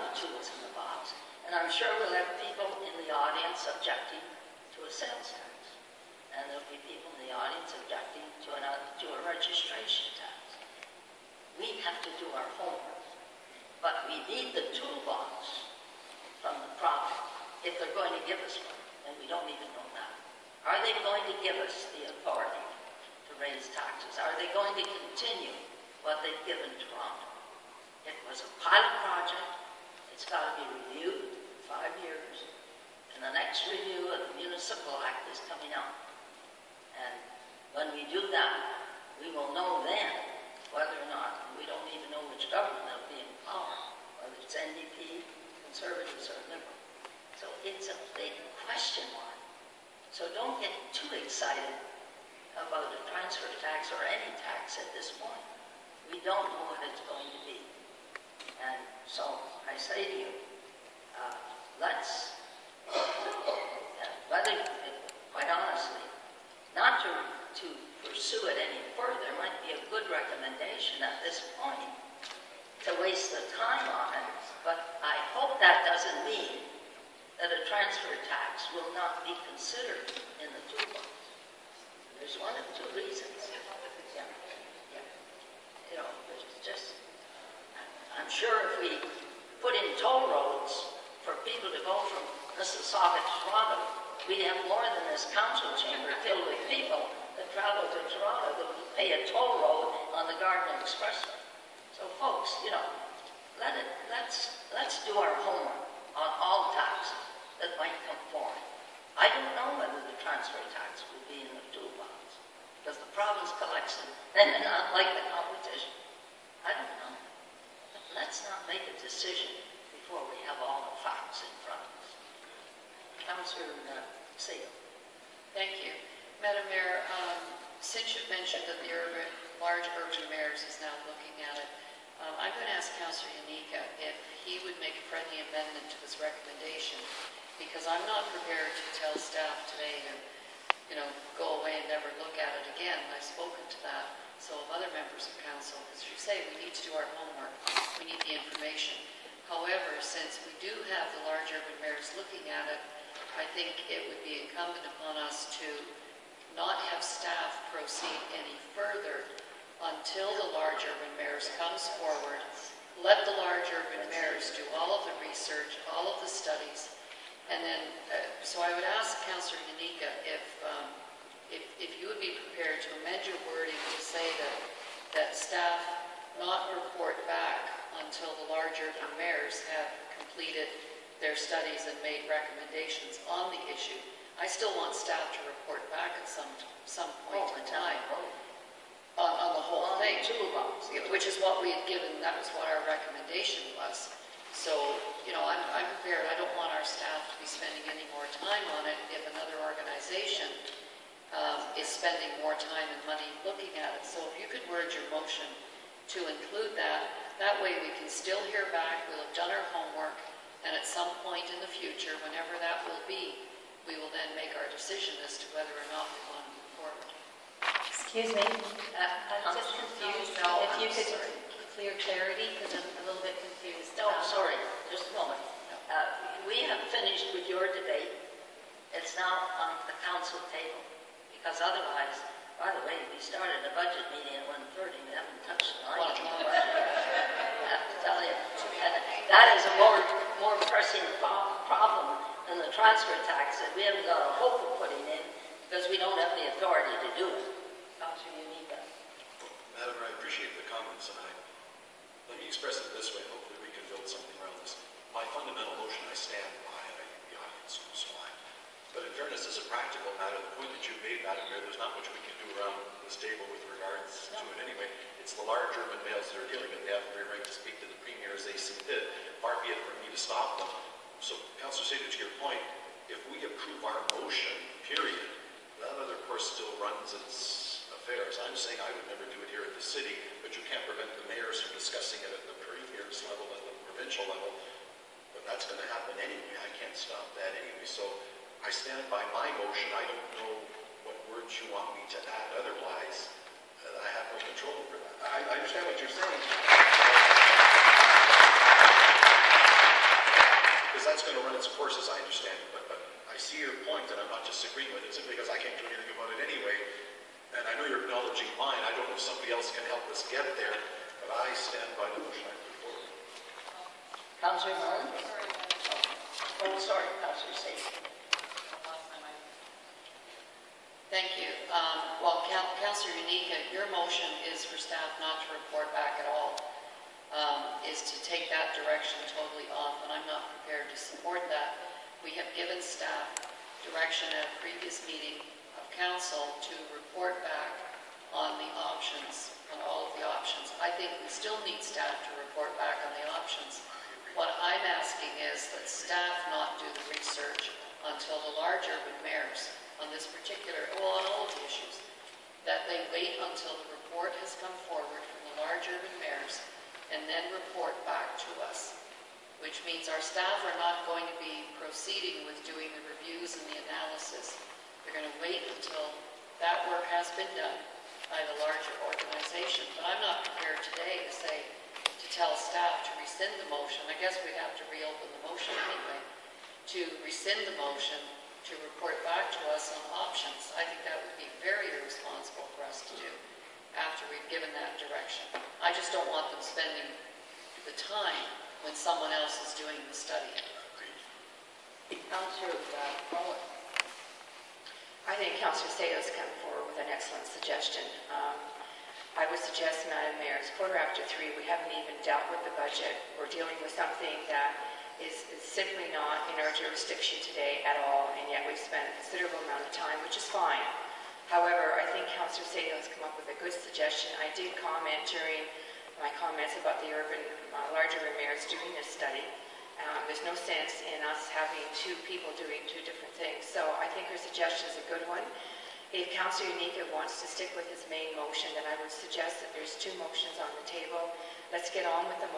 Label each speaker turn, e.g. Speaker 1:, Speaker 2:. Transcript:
Speaker 1: the tools in the box. And I'm sure we'll have people in the audience objecting to a sales tax. And there'll be people in the audience objecting to a registration tax. We have to do our homework. But we need the toolbox from the profit if they're going to give us one. And we don't even know that. Are they going to give us the authority to raise taxes? Are they going to continue what they've given Toronto? It was a pilot project. It's got to be reviewed in 5 years. And the next review of the Municipal Act is coming up. And when we do that, we will know then whether or not, we don't even know which government will be in power, whether it's NDP, Conservatives, or Liberal. So it's a big question mark. So don't get too excited about a transfer tax or any tax at this point. We don't know what it's going to be. And so I say to you, let's, quite honestly, not to pursue it any further might be a good recommendation at this point to waste the time on it, but I hope that doesn't mean that a transfer tax will not be considered in the toolbox. There's one of two reasons. Yeah. You know, it's just, I'm sure if we put in toll roads for people to go from Mississauga to Toronto, we'd have more than this council chamber filled with people that travel to Toronto that would pay a toll road on the Garden Expressway. So folks, you know, let's do our homework on all taxes that might come forward. I don't know whether the transfer tax will be in the toolbox because the province collects it and they're not like the competition. I don't know. But let's not make a decision before we have all the facts in front of us. Councillor Sale.
Speaker 2: Thank you. Madam Mayor, since you've mentioned that the large urban mayors is now looking at it, I'm going to ask Councillor Yanika if he would make a friendly amendment to this recommendation, because I'm not prepared to tell staff today to, you know, go away and never look at it again. I've spoken to that. So have other members of council, as you say, we need to do our homework. We need the information. However, since we do have the large urban mayors looking at it, I think it would be incumbent upon us to not have staff proceed any further until the large urban mayors comes forward. Let the large urban mayors do all of the research, all of the studies, and then, so I would ask Councillor Yanika if you would be prepared to amend your wording to say that staff not report back until the large urban mayors have completed their studies and made recommendations on the issue. I still want staff to report back at some point in time on the whole thing, which is what we had given. That was what our recommendation was. So, you know, I'm prepared. I don't want our staff to be spending any more time on it if another organization is spending more time and money looking at it. So if you could word your motion to include that, that way we can still hear back, we'll have done our homework, and at some point in the future, whenever that will be, we will then make our decision as to whether or not we want to move forward.
Speaker 3: Excuse me, I'm just confused.
Speaker 1: No,
Speaker 3: if you could clear clarity, because I'm a little bit confused.
Speaker 1: No, sorry, just a moment. We have finished with your debate. It's now on the council table, because otherwise, by the way, we started a budget meeting at 1:30. We haven't touched the line. I have to tell you, and that is a more pressing problem than the transfer tax that we haven't got a hope of putting in because we don't have the authority to do it. Councillor Yanika.
Speaker 4: Madam Mayor, I appreciate the comments, and let me express it this way. Hopefully we can build something around this. My fundamental motion, I stand by it. I think the audience knows why. But in fairness, as a practical matter, the point that you made, Madam Mayor, there's not much we can do around this table with regards to it anyway. It's the large urban males that are dealing with it. They have every right to speak to the Premier as they see fit. Far be it for me to stop them. So, Councillor Sader, to your point, if we approve our motion, period, that other course still runs its affairs. I'm saying I would never do it here at the city, but you can't prevent the mayors from discussing it at the Premier's level, at the provincial level. But that's going to happen anyway. I can't stop that anyway. So, I stand by my motion. I don't know what words you want me to add. Otherwise, I have no control over that. I understand what you're saying. horses, I understand it, but I see your point, and I'm not disagreeing with it simply because I can't do anything about it anyway. And I know you're acknowledging mine. I don't know if somebody else can help us get there, but I stand by the motion I put forward.
Speaker 1: Councillor Mullen? Oh, sorry, Councillor Stacey.
Speaker 2: Thank you. Well, Councillor Unica, your motion is for staff not to report back at all, is to take that direction totally off, and I'm not prepared to support that. We have given staff direction at a previous meeting of council to report back on the options, on all of the options. I think we still need staff to report back on the options. What I'm asking is that staff not do the research until the large urban mayors on this particular, well, on all of the issues, that they wait until the report has come forward from the large urban mayors and then report back to us, which means our staff are not going to be proceeding with doing the reviews and the analysis. They're going to wait until that work has been done by the larger organization. But I'm not prepared today to say, to tell staff to rescind the motion. I guess we'd have to reopen the motion anyway, to rescind the motion, to report back to us on options. I think that would be very irresponsible for us to do after we've given that direction. I just don't want them spending the time when someone else is doing the study.
Speaker 1: Councillor Mullen.
Speaker 5: I think Councillor Sato's come forward with an excellent suggestion. I would suggest, Madam Mayor, it's 3:15. We haven't even dealt with the budget. We're dealing with something that is simply not in our jurisdiction today at all, and yet we've spent a considerable amount of time, which is fine. However, I think Councillor Sato has come up with a good suggestion. I did comment during my comments about the large urban mayors doing this study. There's no sense in us having two people doing two different things. So I think her suggestion is a good one. If Councillor Unica wants to stick with his main motion, then I would suggest that there's two motions on the table. Let's get on with the